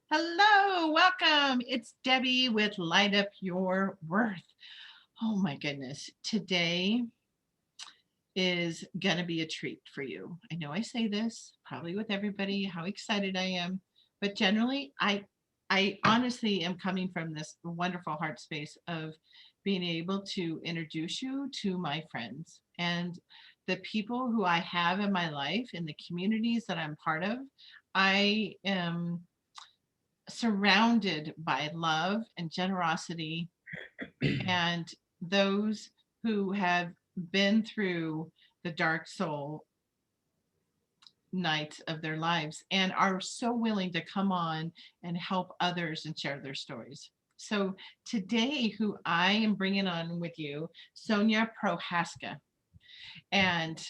Hello, welcome. It's Debbie with Light Up Your Worth. Oh my goodness. Today is going to be a treat for you. I know I say this probably with everybody how excited I am, but generally I honestly am coming from this wonderful heart space of being able to introduce you to my friends and the people who I have in my life in the communities that I'm part of. I am surrounded by love and generosity and those who have been through the dark soul nights of their lives and are so willing to come on and help others and share their stories. So today, who I am bringing on with you, Sonja Prochaska. And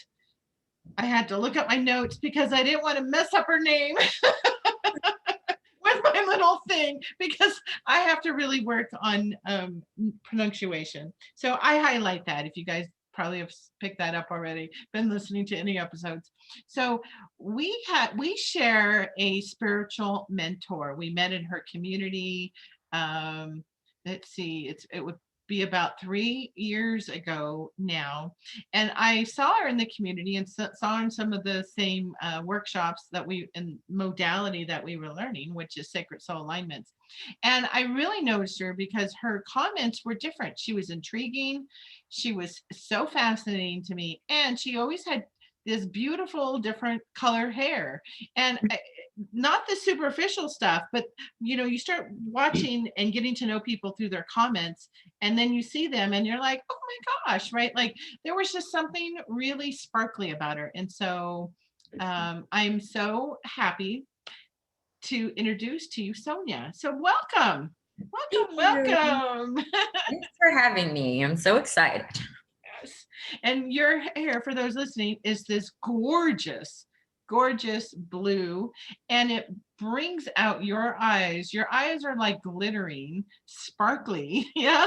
I had to look up my notes because I didn't want to mess up her name. With my little thing because I have to really work on pronunciation. So I highlight that if you guys probably have picked that up already, been listening to any episodes. So we share a spiritual mentor. We met in her community. Um, let's see, it would be about 3 years ago now. And I saw her in the community and saw in some of the same workshops that we in modality that we were learning, which is sacred soul alignments. And I really noticed her because her comments were different. She was intriguing. She was so fascinating to me. And she always had this beautiful different color hair. And not the superficial stuff, but you start watching and getting to know people through their comments, and then you see them and you're like, oh my gosh, right? Like there was just something really sparkly about her. And so I'm so happy to introduce to you Sonya. So welcome. Thank Welcome, you. welcome. Thanks for having me. I'm so excited. Yes. And your hair, for those listening, is this gorgeous, gorgeous blue, and it brings out your eyes. Your eyes are like glittering, sparkly. Yeah.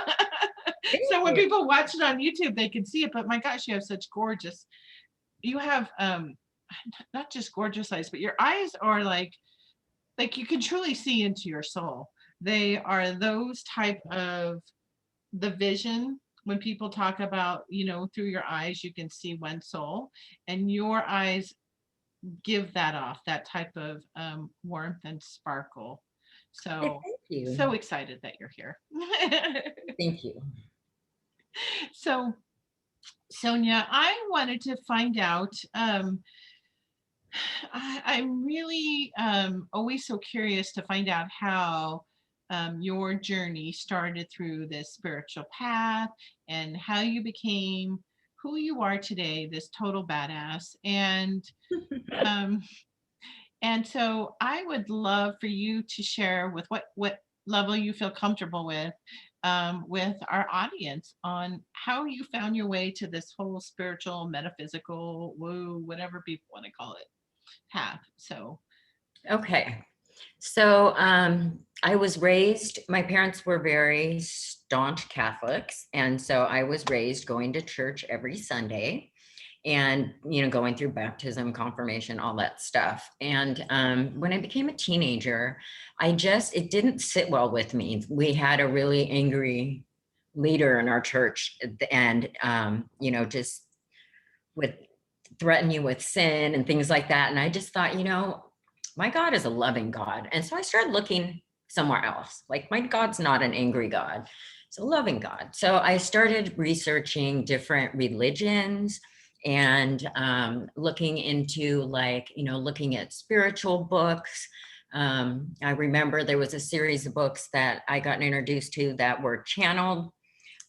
Thank So when you. people watch it on YouTube, they can see it. But my gosh, you have such gorgeous, you have not just gorgeous eyes, but your eyes are like you can truly see into your soul. They are those type of the vision when people talk about, through your eyes you can see one soul, and your eyes give that off, that type of warmth and sparkle. So Thank you. so excited that you're here. Thank you. So Sonya, I wanted to find out, I'm really always so curious to find out how your journey started through this spiritual path and how you became who you are today, this total badass. Um, and so I would love for you to share with what level you feel comfortable with our audience on how you found your way to this whole spiritual, metaphysical, woo, whatever people want to call it path. So, Okay. So I was raised, my parents were very staunch Catholics. And so I was raised going to church every Sunday and, going through baptism, confirmation, all that stuff. And when I became a teenager, it didn't sit well with me. We had a really angry leader in our church and, just would threaten you with sin and things like that. And I just thought, my God is a loving God. And so I started looking somewhere else. Like, my God's not an angry God, it's a loving God. So I started researching different religions and looking into looking at spiritual books. I remember there was a series of books that I got introduced to that were channeled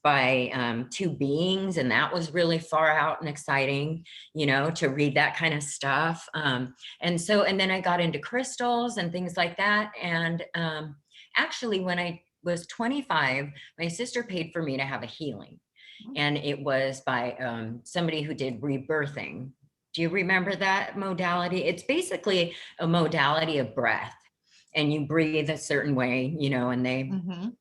by two beings, and that was really far out and exciting, to read that kind of stuff. And then I got into crystals and things like that. And actually, when I was 25, my sister paid for me to have a healing, and it was by somebody who did rebirthing. Do you remember that modality? It's basically a modality of breath, and you breathe a certain way, and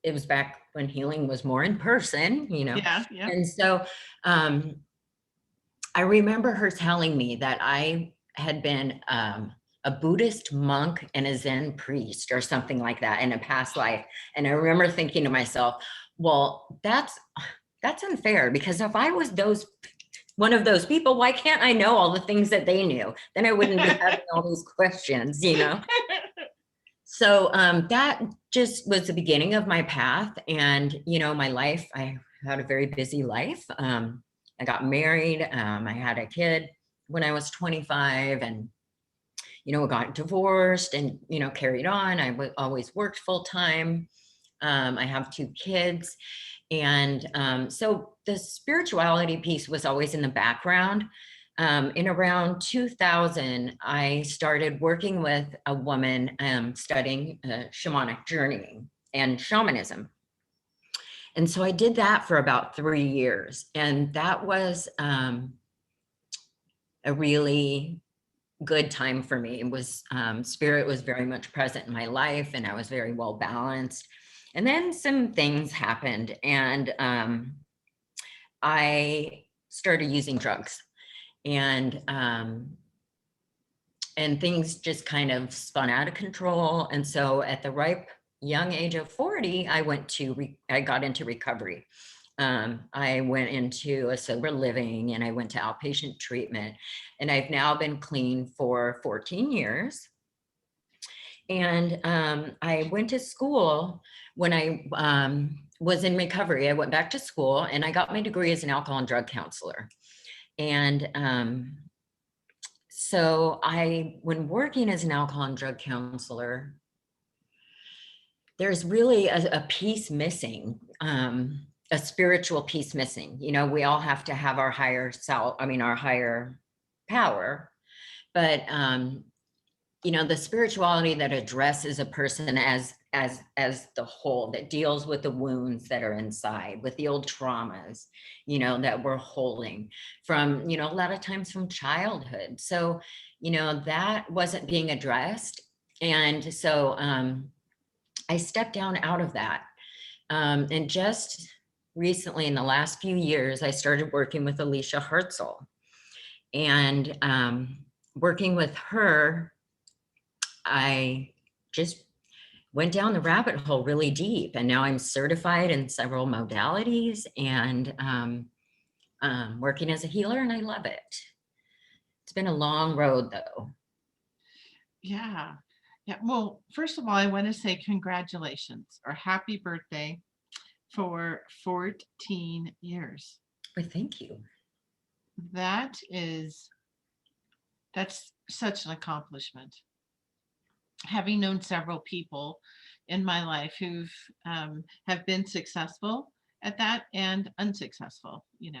it was back when healing was more in person, yeah, yeah. And so I remember her telling me that I had been a Buddhist monk and a Zen priest or something like that in a past life. And I remember thinking to myself, well, that's unfair, because if I was one of those people, why can't I know all the things that they knew? Then I wouldn't be having all these questions, you know? So that just was the beginning of my path. And, you know, my life, I had a very busy life. I got married. I had a kid when I was 25, and, you know, got divorced and, you know, carried on. Always worked full time. I have 2 kids. And so the spirituality piece was always in the background. In around 2000, I started working with a woman studying shamanic journeying and shamanism. And so I did that for about 3 years. And that was a really good time for me. It was spirit was very much present in my life, and I was very well balanced. And then some things happened, and I started using drugs, and things just kind of spun out of control. And so at the ripe young age of 40, I got into recovery. I went into a sober living, and I went to outpatient treatment, and I've now been clean for 14 years. And I went to school when I was in recovery. I went back to school and I got my degree as an alcohol and drug counselor. And so when working as an alcohol and drug counselor, there's really a piece missing, a spiritual piece missing. You know, we all have to have our higher self, our higher power, but you know, the spirituality that addresses a person as the whole, that deals with the wounds that are inside, with the old traumas, you know, that we're holding from, you know, a lot of times from childhood. So, you know, that wasn't being addressed. And so I stepped down out of that. And just recently, in the last few years, I started working with Alicia Hartzell. And working with her, I just went down the rabbit hole really deep, and now I'm certified in several modalities, and working as a healer, and I love it. It's been a long road though. Yeah. Yeah. Well, first of all, I want to say congratulations or happy birthday for 14 years. Well, thank you. That's such an accomplishment. Having known several people in my life who've have been successful at that and unsuccessful, you know.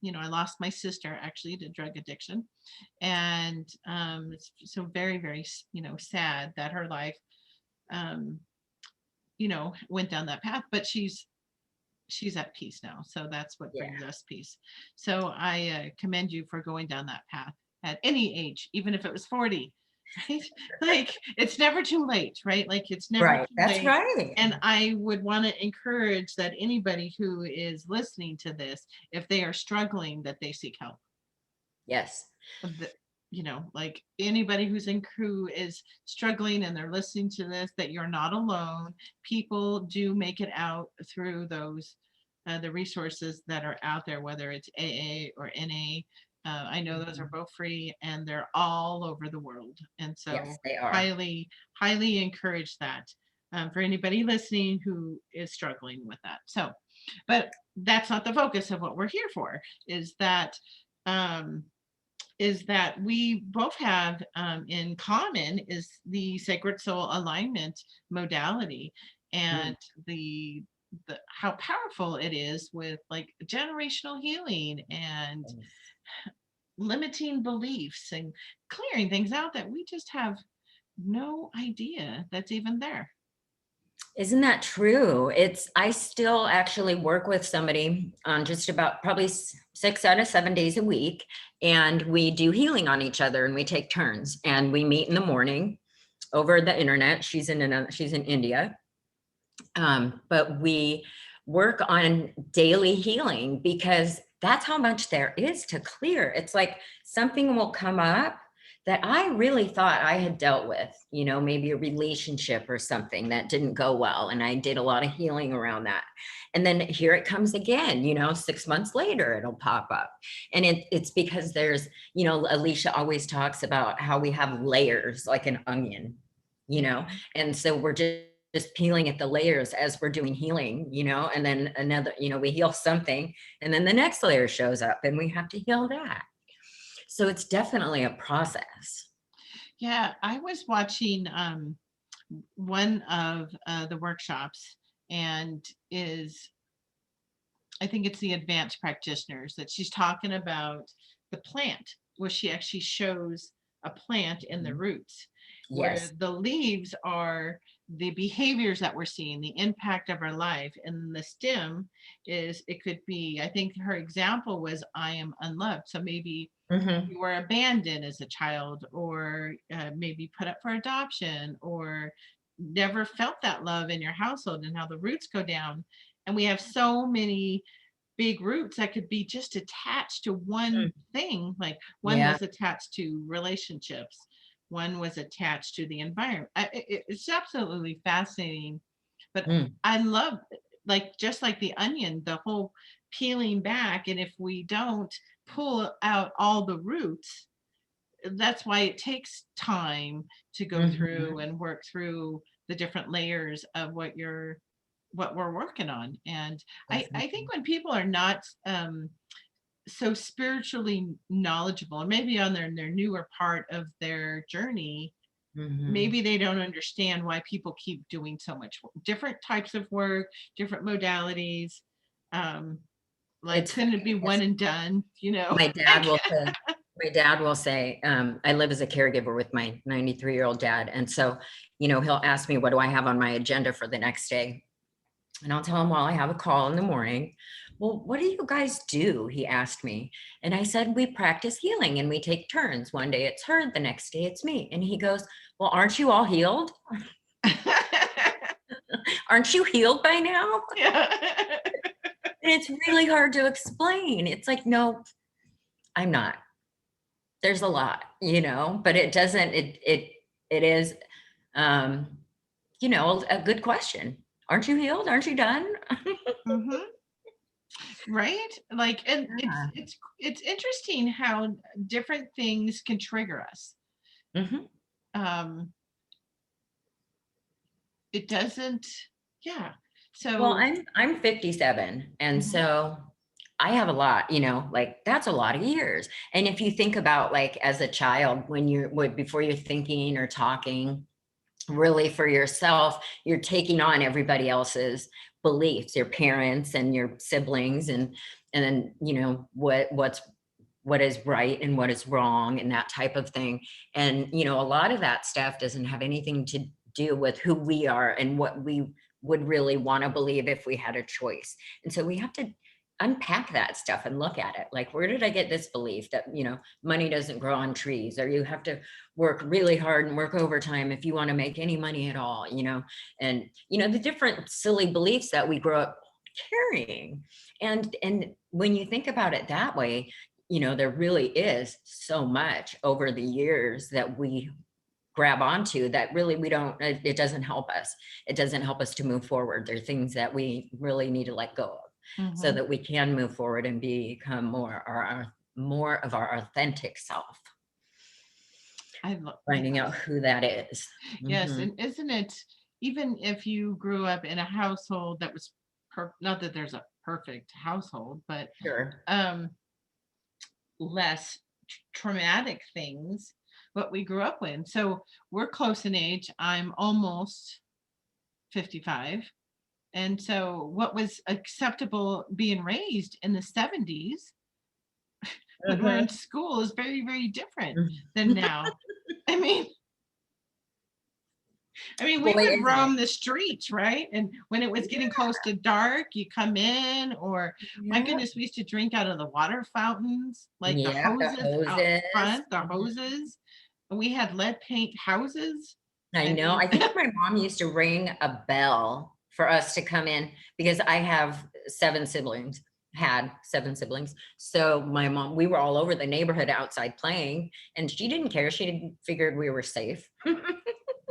You know, I lost my sister actually to drug addiction, and it's so very, very, you know, sad that her life, you know, went down that path, but she's at peace now, so that's what brings us peace. So I commend you for going down that path at any age, even if it was 40. Right? Like, it's never too late, right? Like, it's never Right. too That's late. right. And I would want to encourage that anybody who is listening to this, if they are struggling, that they seek help. Yes. You know, like anybody who is struggling and they're listening to this, that you're not alone. People do make it out through those the resources that are out there, whether it's AA or NA. I know those are both free, and they're all over the world. And so yes, they are. highly encourage that for anybody listening who is struggling with that. So, but that's not the focus of what we're here for, is that we both have in common is the sacred soul alignment modality, and the how powerful it is with like generational healing and limiting beliefs and clearing things out that we just have no idea that's even there. Isn't that true? I still actually work with somebody on just about probably 6 out of 7 days a week, and we do healing on each other, and we take turns, and we meet in the morning over the internet. She's in India. But we work on daily healing, because that's how much there is to clear. It's like something will come up that I really thought I had dealt with, you know, maybe a relationship or something that didn't go well. And I did a lot of healing around that. And then here it comes again, you know, 6 months later, it'll pop up. And it's because there's, you know, Alicia always talks about how we have layers like an onion, you know, and so we're just peeling at the layers as we're doing healing, you know, and then another, you know, we heal something and then the next layer shows up and we have to heal that. So it's definitely a process. Yeah, I was watching one of the workshops, and I think it's the advanced practitioners, that she's talking about the plant, where she actually shows a plant in the roots, where Yes. the leaves are the behaviors that we're seeing, the impact of our life, and the stem is, it could be, I think her example was, I am unloved. So maybe Mm-hmm. you were abandoned as a child, or maybe put up for adoption, or never felt that love in your household, and how the roots go down. And we have so many big roots that could be just attached to one thing. Like one Yeah. was attached to relationships, one was attached to the environment. It's absolutely fascinating. But Mm. I love, like, just like the onion, the whole peeling back. And if we don't pull out all the roots, that's why it takes time to go Mm-hmm. through and work through the different layers of what we're working on. And I Definitely. think when people are not so spiritually knowledgeable, and maybe on their newer part of their journey, Mm-hmm. maybe they don't understand why people keep doing so much different types of work, different modalities. um like, It's couldn't funny it be because one and done, you know? my dad will say, I live as a caregiver with my 93-year-old dad. And so, you know, he'll ask me, what do I have on my agenda for the next day? And I'll tell him, well, I have a call in the morning. Well, what do you guys do? He asked me. And I said, we practice healing and we take turns. One day it's her, the next day it's me. And he goes, well, aren't you all healed? Aren't you healed by now? Yeah. And it's really hard to explain. It's like, no, I'm not. There's a lot, you know, but it doesn't, it is, um, you know, a good question. Aren't you healed? Aren't you done? Hmm. Right? Like, and Yeah. it's interesting how different things can trigger us. Mhm. Um, it doesn't, yeah. Well, So, I'm 57, and mhm, so I have a lot, you know, like that's a lot of years. And if you think about like as a child, before you're thinking or talking really for yourself, you're taking on everybody else's beliefs, your parents and your siblings, and then you know what is right and what is wrong and that type of thing. And you know, a lot of that stuff doesn't have anything to do with who we are and what we would really want to believe if we had a choice. And so we have to unpack that stuff and look at it, like, where did I get this belief that, you know, money doesn't grow on trees, or you have to work really hard and work overtime if you want to make any money at all, you know? And you know, the different silly beliefs that we grow up carrying. And when you think about it that way, you know, there really is so much over the years that we grab onto that really we don't, it doesn't help us. It doesn't help us to move forward. There are things that we really need to let go of so mhm. that we can move forward and become more of our authentic self, finding out Yes, who that is. yes. Mhm. And isn't it, even if you grew up in a household that was not that there's a perfect household, but Sure. um less traumatic things, what we grew up with. So we're close in age. I'm almost 55. And so what was acceptable being raised in the 70s when we're in Mhm. school is very, very different Mhm. than now. I mean, we Boy, would isn't it? roam the streets, right? And when it was getting close to dark, you come in, or my Yeah. goodness, we used to drink out of the water fountains, like the Yeah, the hoses out hoses. front, the Mhm. hoses. We had lead paint houses. I I know. mean, I think my mom used to ring a bell for us to come in because I have 7 siblings. had 7 siblings. So my mom, we were all over the neighborhood outside playing, and she didn't care. She figured we were safe.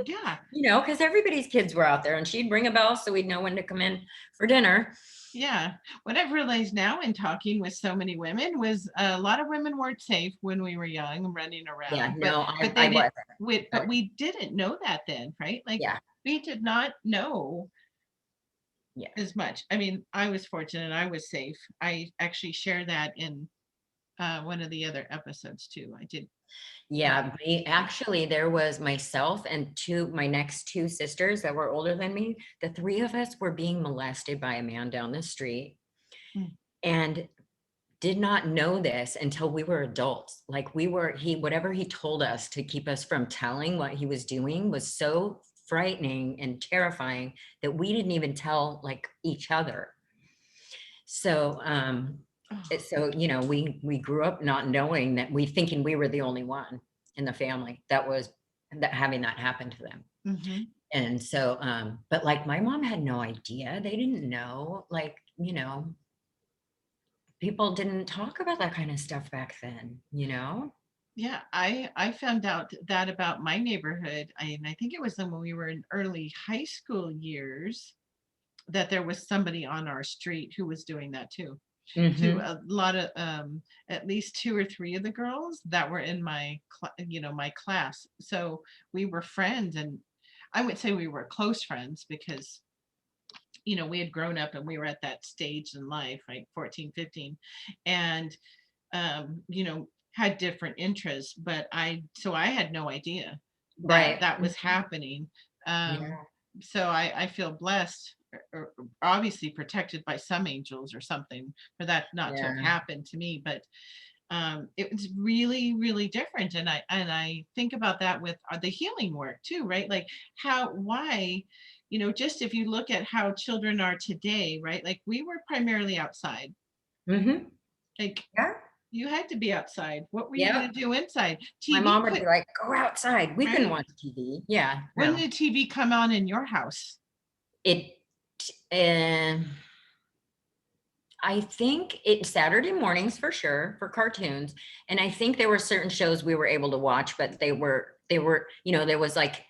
Yeah. Because everybody's kids were out there, and she'd ring a bell so we'd know when to come in for dinner. Yeah. What I've realized now in talking with so many women was a lot of women weren't safe when we were young and running Yeah, around, no, but I they didn't, wasn't. but we didn't know that then, right? Like Yeah, we did not know yeah. as much. I mean, I was fortunate. I was safe. I actually share that in one of the other episodes too. I did. Yeah, actually, there was myself and my next 2 sisters that were older than me. The 3 of us were being molested by a man down the street, Mm. and did not know this until we were adults. Like whatever he told us to keep us from telling what he was doing was so frightening and terrifying that we didn't even tell like each other. So, Oh, we grew up not knowing that, thinking we were the only one in the family that having that happen to them. mm-hmm. And so, but like my mom had no idea. They didn't know, like, people didn't talk about that kind of stuff back then. Yeah, I found out that about my neighborhood. And I think it was when we were in early high school years that there was somebody on our street who was doing that too. To Hmm. a lot of at least 2 or 3 of the girls that were in my class. So we were friends, and I would say we were close friends because we had grown up and we were at that stage in life, right? 14, 15, and had different interests, but I had no idea that Right. that was happening. Um, Yeah. so I feel blessed, or obviously protected by some angels or something for that not to have Yeah. happened to me. But it was really, really different. And I think about that with the healing work too, right? Like why, just if you look at how children are today, right? Like we were primarily outside. Hmm. Like Yeah. you had to be outside. What were you going Yep. to do inside? My TV mom would be like, go outside. We can right? watch TV. Yeah. When No. did TV come on in your house? It, uh, I think it's Saturday mornings for sure for cartoons. And I think there were certain shows we were able to watch, but there was like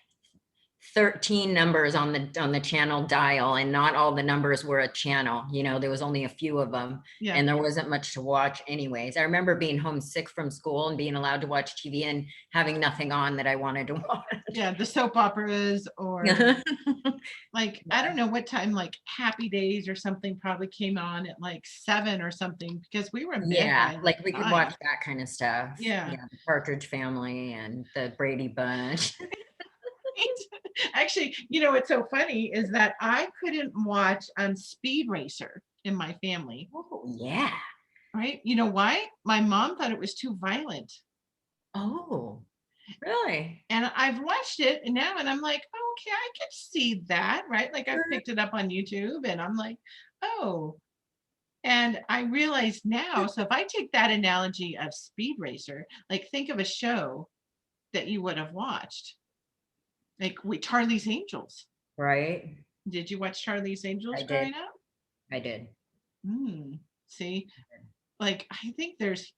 13 numbers on the channel dial, and not all the numbers were a channel. There was only a few of them, Yeah. and there wasn't much to watch anyways. I remember being homesick from school and being allowed to watch TV and having nothing on that I wanted to watch. Yeah, the soap operas, or like I don't know what time, like Happy Days or something probably came on at like 7 or something, because we were in bed Yeah, by like like we could 9. watch that kind of stuff. Yeah. Yeah, the Partridge Family and the Brady Bunch. Actually, what's so funny is that I couldn't watch Speed Racer in my family. Oh, yeah. Right? You know why? My mom thought it was too violent. Oh, really? And I've watched it now and I'm like, oh, okay, I can see that, right? Like I've picked it up on YouTube and I'm like, oh. And I realize now, so if I take that analogy of Speed Racer, like think of a show that you would have watched, like with Charlie's Angels. Right. Did you watch Charlie's Angels I did. growing up? I did. See, like I think there's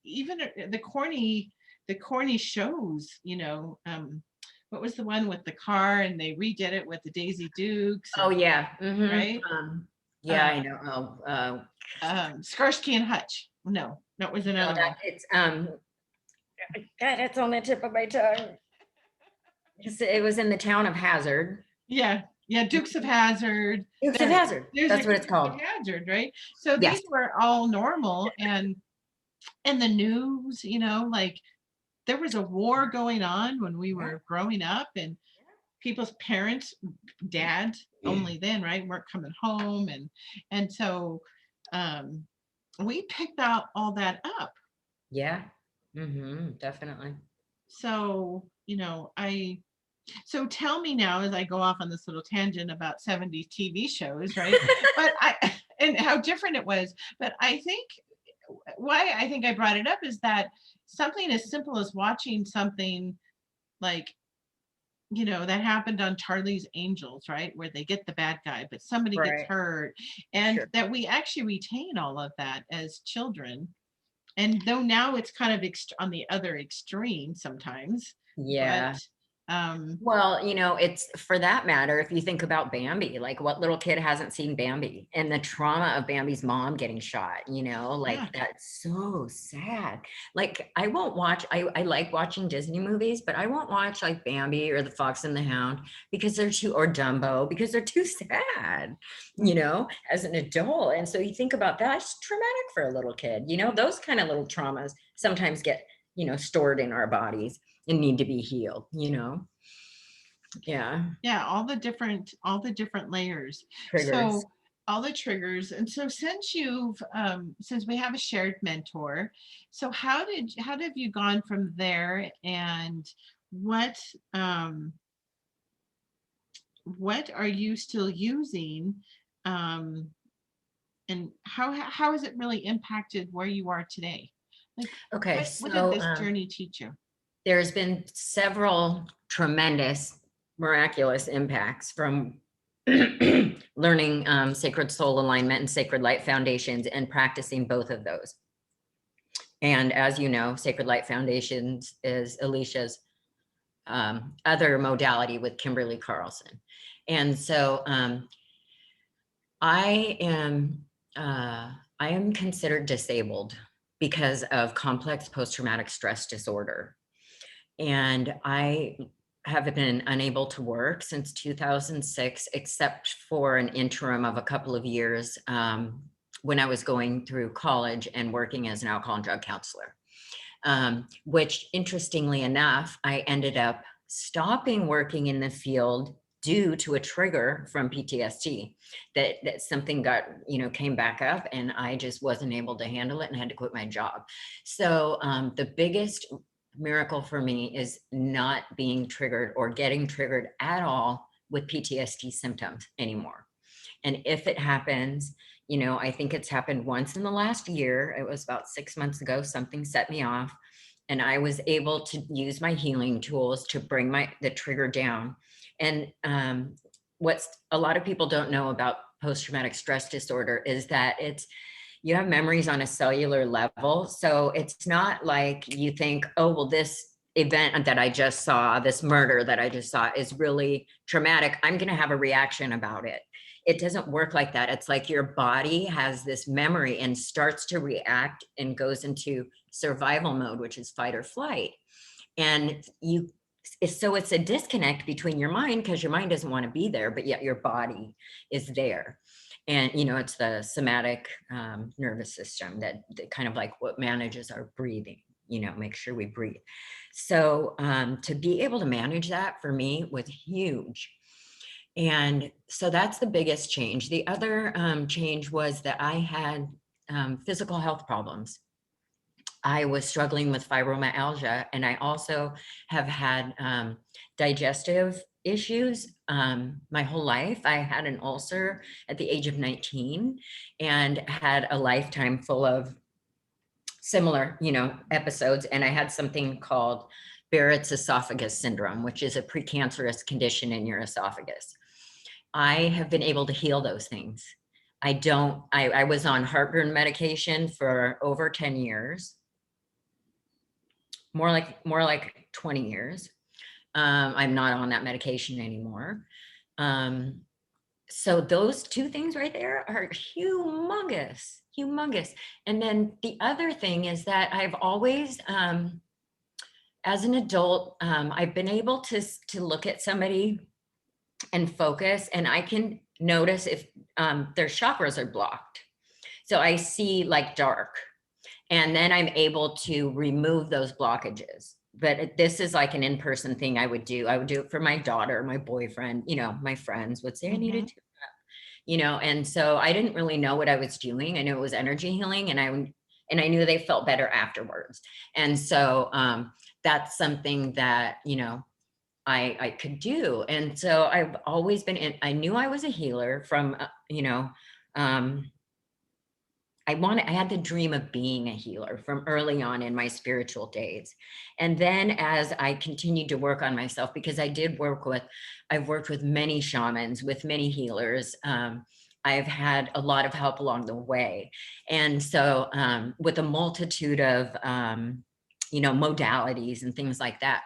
even the corny shows, what was the one with the car and they redid it with the Daisy Dukes, Oh, and yeah. Hmm. right? Yeah, uh I know. Starsky and Hutch. No, that was No, another one. it's God, it's on the tip of my tongue. It was in the town of Hazard. Yeah, yeah, Dukes of Hazzard. Dukes of There, Hazard. there's a That's what it's Dukes of called. Hazzard, right? So Yes. these were all normal, and the news, like there was a war going on when we were growing up, and people's parents, dads only then, right, weren't coming home, and so um we picked out all that up. Yeah. Definitely. So so tell me now, as I go off on this little tangent about 70s TV shows, right? But and how different it was. But I think why I think I brought it up is that something as simple as watching something like you know, that happened on Charlie's Angels, right? Where they get the bad guy, but somebody gets Right. hurt. And Sure. that we actually retain all of that as children. And though now it's kind of on the other extreme sometimes, but Yeah. um, Well, it's for that matter, if you think about Bambi, like what little kid hasn't seen Bambi and the trauma of Bambi's mom getting shot, yeah, like that's so sad. Like I won't watch, I like watching Disney movies, but I won't watch like Bambi or The Fox and the Hound because they're too, or Dumbo, because they're too sad, as an adult. And so you think about that, it's traumatic for a little kid, those kind of little traumas sometimes get, stored in our bodies and need to be healed. Yeah. yeah, all the different layers. Triggers. So all the triggers. And so since we have a shared mentor, so how have you gone from there, and what um what are you still using, um and how has it really impacted where you are today? Like, Okay, what did so this journey teach you? there's been several tremendous, miraculous impacts from learning sacred soul alignment and sacred light foundations and practicing both of those. And as you know, Sacred Light Foundations is Alicia's other modality with Kimberly Carlson. And so I am I am considered disabled because of complex post-traumatic stress disorder. And I have been unable to work since 2006, except for an interim of a couple of years when I was going through college and working as an alcohol and drug counselor, which interestingly enough, I ended up stopping working in the field due to a trigger from PTSD that something got, came back up and I just wasn't able to handle it and had to quit my job. So the biggest miracle for me is not being triggered or getting triggered at all with PTSD symptoms anymore. And if it happens, I think it's happened once in the last year. It was about 6 months ago, something set me off and I was able to use my healing tools to bring the trigger down. And what's a lot of people don't know about post-traumatic stress disorder is that you have memories on a cellular level. So it's not like you think, oh, well, this event that I just saw, this murder that I just saw is really traumatic. I'm going to have a reaction about it. It doesn't work like that. It's like your body has this memory and starts to react and goes into survival mode, which is fight or flight. And so it's a disconnect between your mind because your mind doesn't want to be there, but yet your body is there. And, it's the somatic nervous system that kind of like what manages our breathing, make sure we breathe. So to be able to manage that for me was huge. And so that's the biggest change. The other change was that I had physical health problems. I was struggling with fibromyalgia, and I also have had digestive issues my whole life. I had an ulcer at the age of 19 and had a lifetime full of similar, episodes. And I had something called Barrett's esophagus syndrome, which is a precancerous condition in your esophagus. I have been able to heal those things. I was on heartburn medication for over 10 years, more like 20 years. I'm not on that medication anymore. So those two things right there are humongous. And then the other thing is that I've always, as an adult, I've been able to look at somebody and focus, and I can notice if their chakras are blocked. So I see like dark, and then I'm able to remove those blockages. But this is like an in-person thing I would do. I would do it for my daughter, my boyfriend, my friends would say I needed to, and so I didn't really know what I was doing. I knew it was energy healing, and I knew they felt better afterwards. And so that's something that, I could do. And so I've always been I knew I was a healer from, I I had the dream of being a healer from early on in my spiritual days. And then as I continued to work on myself, because I've worked with many shamans, with many healers. I've had a lot of help along the way. And so with a multitude of, modalities and things like that.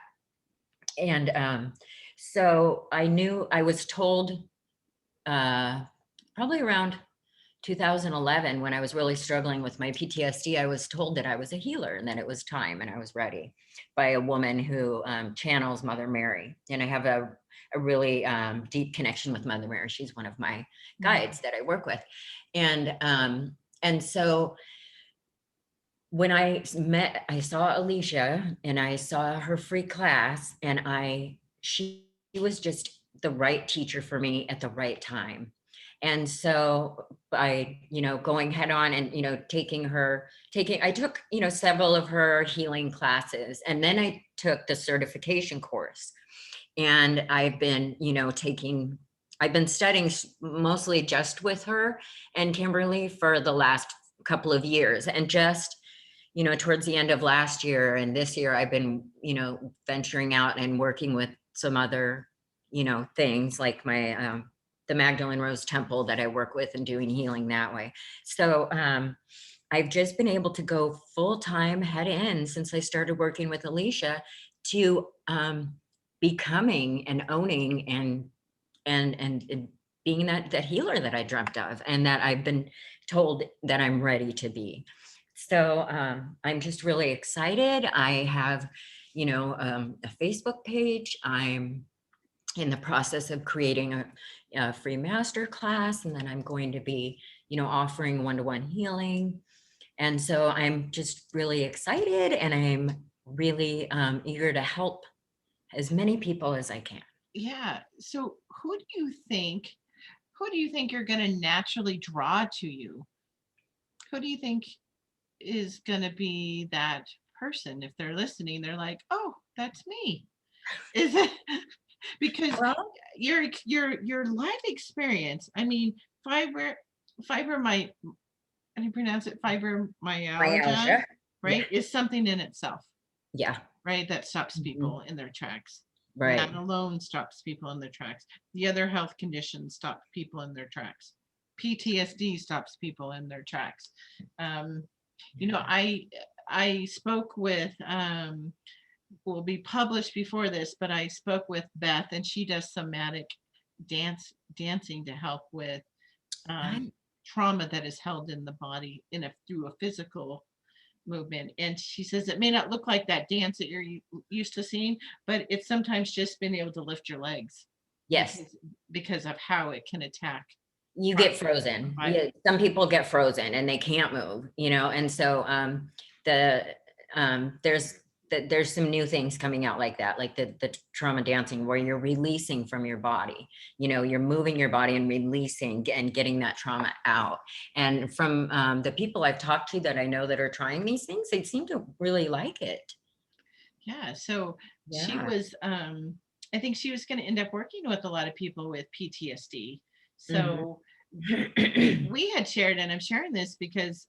And so I was told probably around 2011, when I was really struggling with my PTSD, I was told that I was a healer and that it was time and I was ready by a woman who channels Mother Mary. And I have a really deep connection with Mother Mary. She's one of my guides that I work with. And so when I saw Alicia and I saw her free class, and she was just the right teacher for me at the right time. And so by, going head on and, I took, several of her healing classes, and then I took the certification course. And I've been, I've been studying mostly just with her and Kimberly for the last couple of years. And just, towards the end of last year and this year, I've been, venturing out and working with some other, things like my, the Magdalene Rose Temple that I work with and doing healing that way. So I've just been able to go full time head in since I started working with Alicia to becoming and owning and being that healer that I dreamt of and that I've been told that I'm ready to be. So I'm just really excited. I have, a Facebook page. I'm in the process of creating a free master class, and then I'm going to be, offering one-to-one healing. And so I'm just really excited, and I'm really eager to help as many people as I can. Yeah. So who do you think you're going to naturally draw to you? Who do you think is going to be that person? If they're listening, they're like, oh, that's me. Is it? Because Well, your life experience, I mean, fibromyalgia, how do you pronounce it? Fibromyalgia, myalgia. Yeah. right? Is something in itself, Yeah. right? That stops Mhm. people in their tracks. Right. That alone stops people in their tracks. The other health conditions stop people in their tracks. PTSD stops people in their tracks. I spoke with will be published before this, but I spoke with Beth, and she does somatic dancing to help with Right. trauma that is held in the body through a physical movement. And she says it may not look like that dance that you're used to seeing, but it's sometimes just being able to lift your legs Yes. because of how it can attack. You get frozen. Yeah, some people get frozen and they can't move, and so the there's some new things coming out like that, like the trauma dancing, where you're releasing from your body, you're moving your body and releasing and getting that trauma out. And from the people I've talked to that I know that are trying these things, they seem to really like it. Yeah. So she Yeah. was I think she was going to end up working with a lot of people with PTSD. Mhm. So we had shared, and I'm sharing this because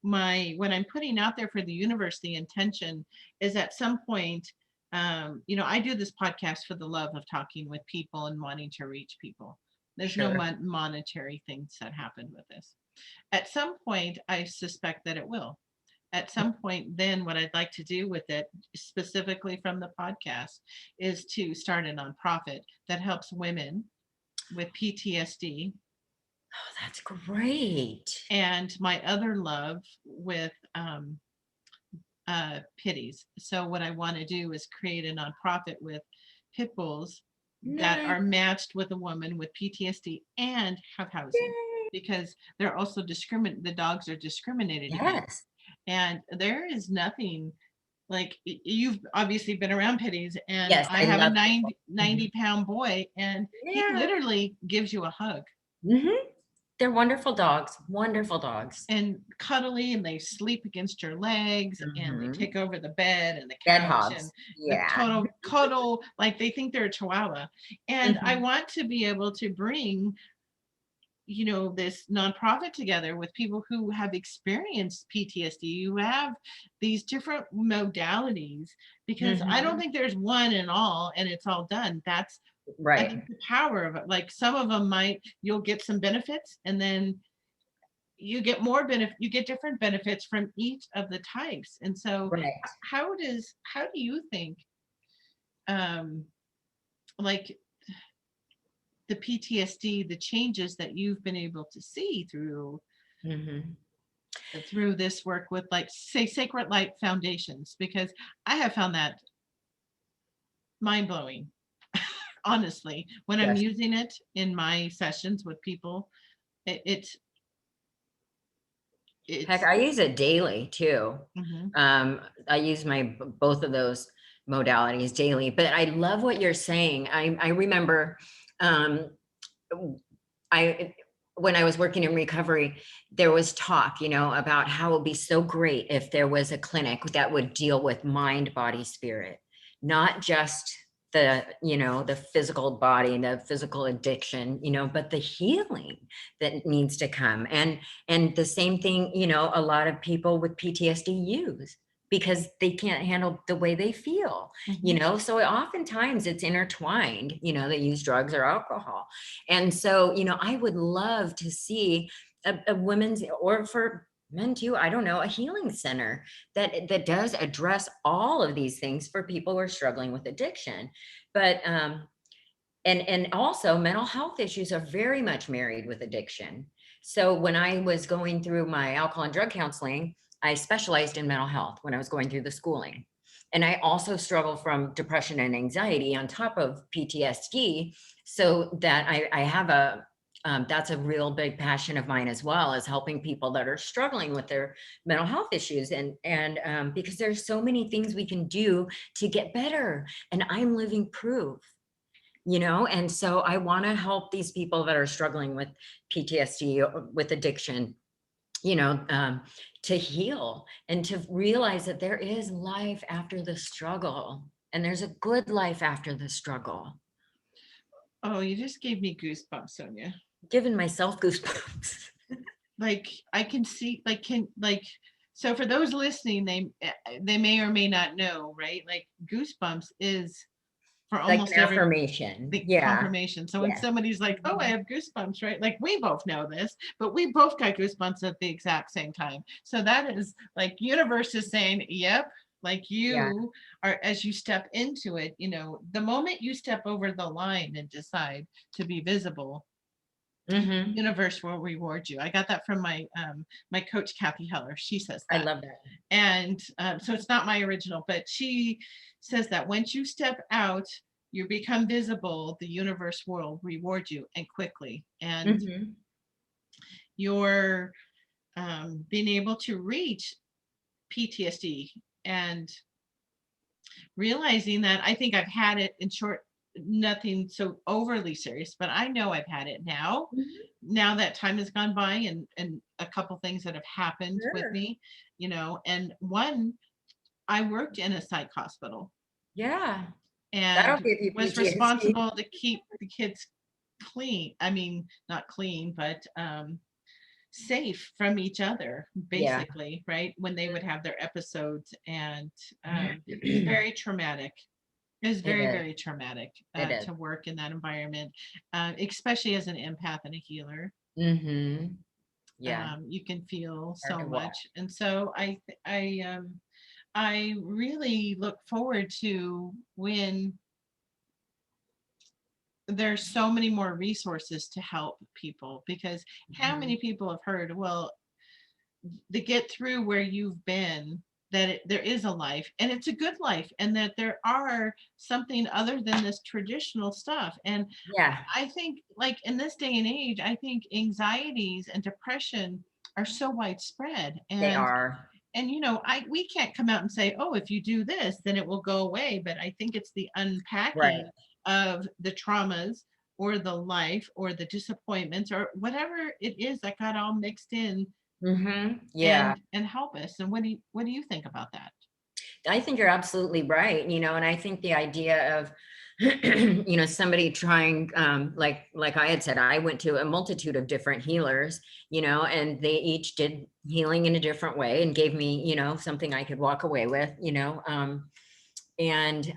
when I'm putting out there for the universe, the intention is at some point, I do this podcast for the love of talking with people and wanting to reach people. There's no Sure. monetary things that happen with this. At some point, I suspect that it will. At some point, then what I'd like to do with it, specifically from the podcast, is to start a nonprofit that helps women with PTSD. Oh, that's great. And my other love with pitties. So what I want to do is create a nonprofit with pit bulls that Nice. are matched with a woman with PTSD and have housing, because they're also the dogs are discriminated against. Yes. And there is nothing like, you've obviously been around pitties, and Yes, I I have a love 90 people. Mhm. 90 pound boy, and he Yeah. literally gives you a hug. Mhm. They're wonderful dogs, wonderful dogs. And cuddly, and they sleep against your legs, and they Mhm. take over the bed and the Bed couch, and hogs. the Yeah. total cuddle, like they think they're a chihuahua. And I Mhm. want to be able to bring this nonprofit together with people who have experienced PTSD, who have these different modalities, because I don't Mhm. think there's one and all and it's all done. That's, I Right. think, the power of it. Like some of them you'll get some benefits, and then you get different benefits from each of the types. And so Right. how do you think, um like, the PTSD, the changes that you've been able to see Mhm. through this work with, like, say, Sacred Light Foundations, because I have found that mind blowing, honestly, when I'm Yes. using it in my sessions with people. It, Heck, it's I use it daily too. mhm. I use both of those modalities daily, but I love what you're saying. I remember, um, I when I was working in recovery, there was talk, about how it would be so great if there was a clinic that would deal with mind, body, spirit, not just the physical body and the physical addiction, but the healing that needs to come. And the same thing, a lot of people with PTSD use because they can't handle the way they feel, Mhm. so oftentimes it's intertwined, they use drugs or alcohol. And so, I would love to see a women's, or for men too, I don't know, a healing center that does address all of these things for people who are struggling with addiction. But and also mental health issues are very much married with addiction. So when I was going through my alcohol and drug counseling, I specialized in mental health when I was going through the schooling. And I also struggle from depression and anxiety on top of PTSD. So that I have that's a real big passion of mine as well, as helping people that are struggling with their mental health issues. And because there's so many things we can do to get better. And I'm living proof. And so I want to help these people that are struggling with PTSD or with addiction, you know um, to heal and to realize that there is life after the struggle, and there's a good life after the struggle. Oh, you just gave me goosebumps, Sonia. Giving myself goosebumps. Like, I can see, like, so for those listening, they may or may not know, right? Like, goosebumps is for Like almost an every affirmation. the Yeah. confirmation. So when Yes. somebody's like, "Oh, I Mhm. have goosebumps," right? Like, we both know this, but we both got goosebumps at the exact same time. So that is like universe is saying, "Yep." Like, Yeah. you are, as you step into it, the moment you step over the line and decide to be visible, Hmm. universe will reward you. I got that from my coach Kathy Heller. She says I that. love that. And so it's not my original, but she says that once you step out, you become visible, the universe will reward you, and quickly. And Hmm. you're being able to reach PTSD and realizing that, I think I've had it, in short, nothing so overly serious, but I know I've had it now. Now that time has gone by, and a couple things that have happened with Sure. me, and one, I worked in a psych hospital Yeah. That'll and give you was PTSD. responsible to keep the kids clean. I mean, not clean, but safe from each other, Yeah. basically, right? When they would have their episodes. And it's very traumatic. It was It very, is. very traumatic It is. to work in that environment, especially as an empath and a healer. Hmm. Yeah. You can feel Hard so to watch. much. And so I really look forward to when there's so many more resources to help people, because how Mhm. many people have heard, well, to get through where you've been, that there is a life, and it's a good life, and that there are something other than this traditional stuff. And Yeah, I think, like, in this day and age, I think anxieties and depression are so widespread. they And are. I we can't come out and say, oh, if you do this, then it will go away. But I think it's the Right. unpacking of the traumas, or the life, or the disappointments, or whatever it is that got all mixed in, Yeah. and help us. And what do you think about that? I think you're absolutely right, and I think the idea of somebody trying, like I had said, I went to a multitude of different healers, and they each did healing in a different way and gave me, something I could walk away with, and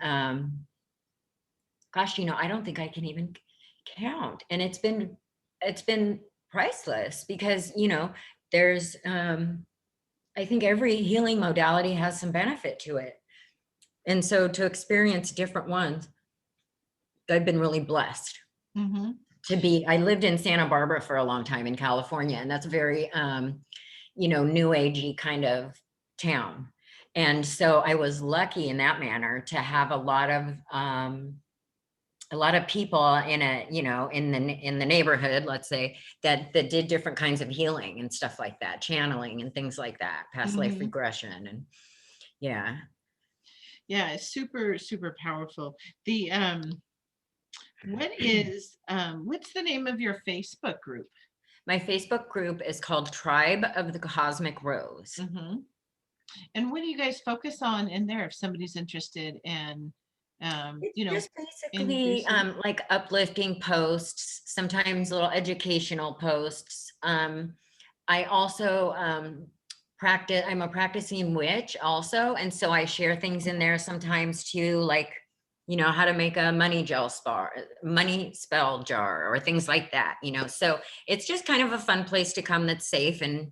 gosh, I don't think I can even count. And it's been priceless because, there's, I think every healing modality has some benefit to it. And so to experience different ones, I've been really blessed Mm-hmm. I lived in Santa Barbara for a long time in California, and that's a very, new agey kind of town. And so I was lucky in that manner to have a lot of people in the neighborhood, let's say, that did different kinds of healing and stuff like that, channeling and things like that, past life Mm-hmm. regression, and yeah. Yeah, it's super, super powerful. The what's the name of your Facebook group? My Facebook group is called Tribe of the Cosmic Rose. Mm-hmm. And what do you guys focus on in there if somebody's interested in, It's just basically inducing? like uplifting posts, sometimes little educational posts. I also I'm a practicing witch also. And so I share things in there sometimes too, like, how to make a money spell jar or things like that, So it's just kind of a fun place to come that's safe, and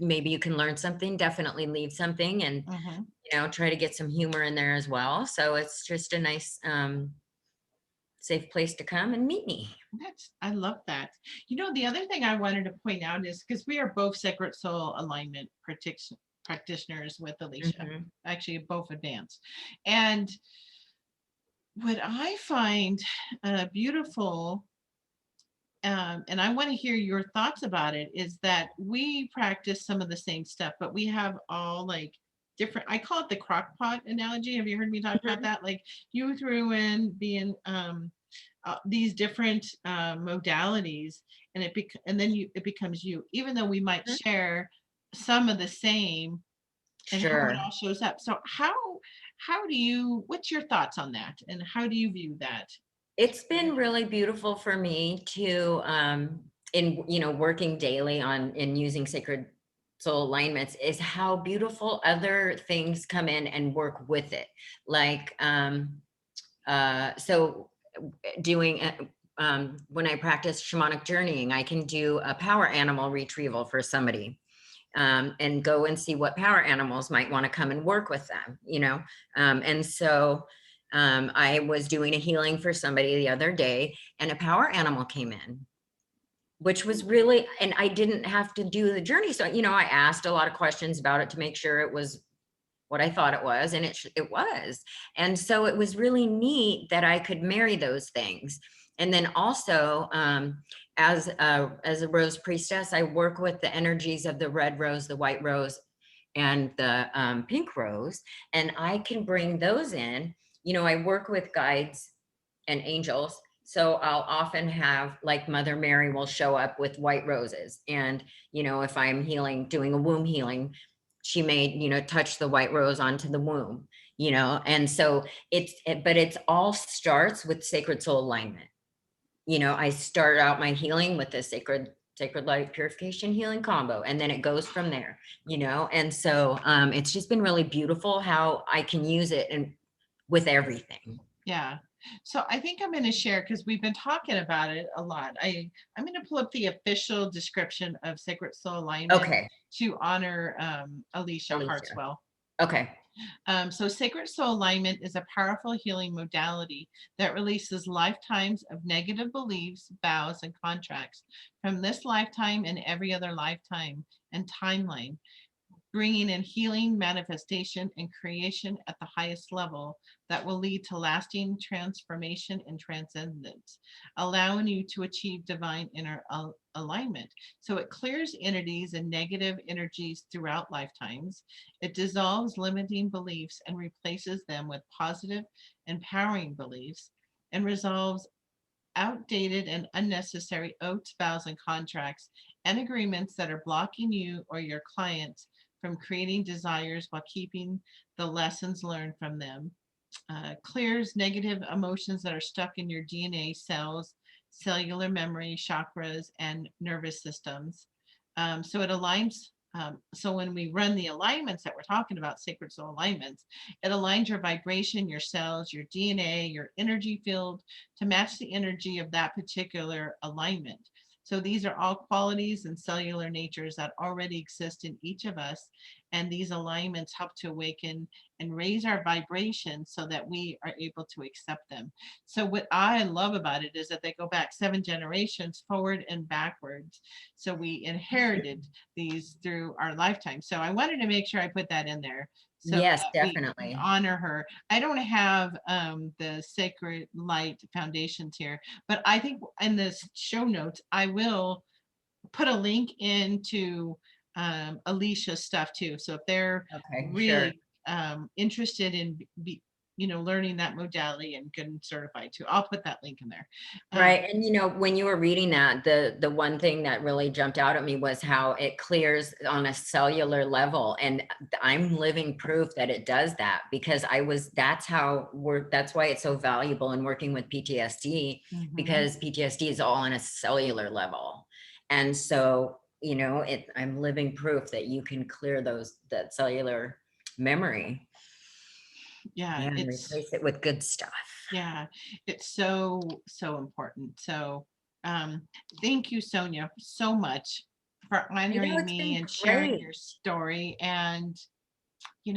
maybe you can learn something, definitely leave something, and Mm-hmm. try to get some humor in there as well. So it's just a nice, safe place to come and meet me. I love that. The other thing I wanted to point out is because we are both sacred soul alignment practitioners with Alicia, Mhm. actually both advanced. And what I find beautiful, and I want to hear your thoughts about it, is that we practice some of the same stuff, but we have all like different, I call it the crock pot analogy. Have you heard me talk about Mhm. that? Like you threw in being these different modalities, and and then it becomes you, even though we might Mhm. share some of the same, and how it Sure. all shows up. So what's your thoughts on that, and how do you view that? It's been really beautiful for me to, in, working daily on in using sacred soul alignments, is how beautiful other things come in and work with it. Like, so doing, when I practice shamanic journeying, I can do a power animal retrieval for somebody, and go and see what power animals might want to come and work with them, and so I was doing a healing for somebody the other day, and a power animal came in, which was really, and I didn't have to do the journey. So, I asked a lot of questions about it to make sure it was what I thought it was, and it was. And so it was really neat that I could marry those things. And then also, as a rose priestess, I work with the energies of the red rose, the white rose, and the pink rose, and I can bring those in. I work with guides and angels. So I'll often have, like, Mother Mary will show up with white roses. And, if I'm doing a womb healing, she may, touch the white rose onto the womb, and so but it's all starts with sacred soul alignment. I start out my healing with the sacred light purification healing combo, and then it goes from there, and so it's just been really beautiful how I can use it and with everything. Yeah. So I think I'm going to share, because we've been talking about it a lot. I'm going to pull up the official description of Sacred Soul Alignment Okay, to honor Alicia Alicia. Hartswell. Okay. So sacred soul alignment is a powerful healing modality that releases lifetimes of negative beliefs, vows, and contracts from this lifetime and every other lifetime and timeline, bringing in healing, manifestation, and creation at the highest level that will lead to lasting transformation and transcendence, allowing you to achieve divine inner alignment. So it clears entities and negative energies throughout lifetimes. It dissolves limiting beliefs and replaces them with positive, empowering beliefs, and resolves outdated and unnecessary oaths, vows, and contracts and agreements that are blocking you or your clients from creating desires while keeping the lessons learned from them. clears negative emotions that are stuck in your DNA cells, cellular memory, chakras, and nervous systems. So it aligns. So when we run the alignments that we're talking about, sacred soul alignments, it aligns your vibration, your cells, your DNA, your energy field to match the energy of that particular alignment. So these are all qualities and cellular natures that already exist in each of us. And these alignments help to awaken and raise our vibration so that we are able to accept them. So what I love about it is that they go back 7 generations forward and backwards. So we inherited these through our lifetime. So I wanted to make sure I put that in there so Yes, that we definitely. honor her. I don't have the Sacred Light Foundations here, but I think in this show notes, I will put a link into Alicia's stuff too. So if they're Okay, sure. really interested in learning that modality and getting certified too, I'll put that link in there. Right. And when you were reading that, the one thing that really jumped out at me was how it clears on a cellular level. And I'm living proof that it does that, because that's why it's so valuable in working with PTSD, Mhm. because PTSD is all on a cellular level. And so, I'm living proof that you can clear that cellular memory Yeah, and it's replace it with good stuff. yeah, it's so important. So thank you, Sonia, so much for honoring It's me been and sharing great. your story. And I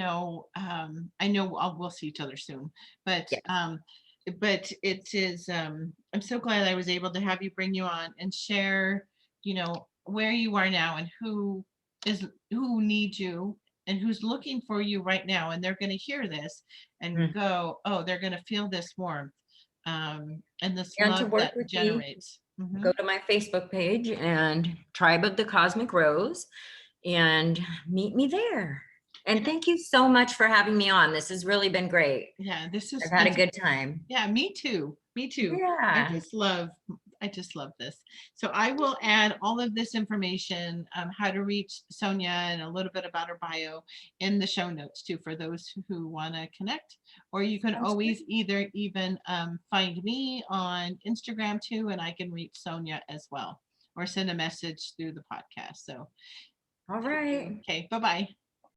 know we'll see each other soon, but Yeah. it is I'm so glad I was able to have you bring you on and share, where you are now and who needs you and who's looking for you right now, and they're going to hear this and Mm. go, oh, they're going to feel this warmth, and this And to love work that with me, generates. Mhm. go to my Facebook page and Tribe of the Cosmic Rose and meet me there. And thank you so much for having me on. This has really been great. Yeah, this is I've had a good time. yeah, me too. Me too. I Yeah. just love I just love this. So I will add all of this information, how to reach Sonia and a little bit about her bio in the show notes too, for those who want to connect. Or you can Sounds good. always either even find me on Instagram too, and I can reach Sonia as well, or send a message through the podcast. So All thank right. you. Okay, bye-bye.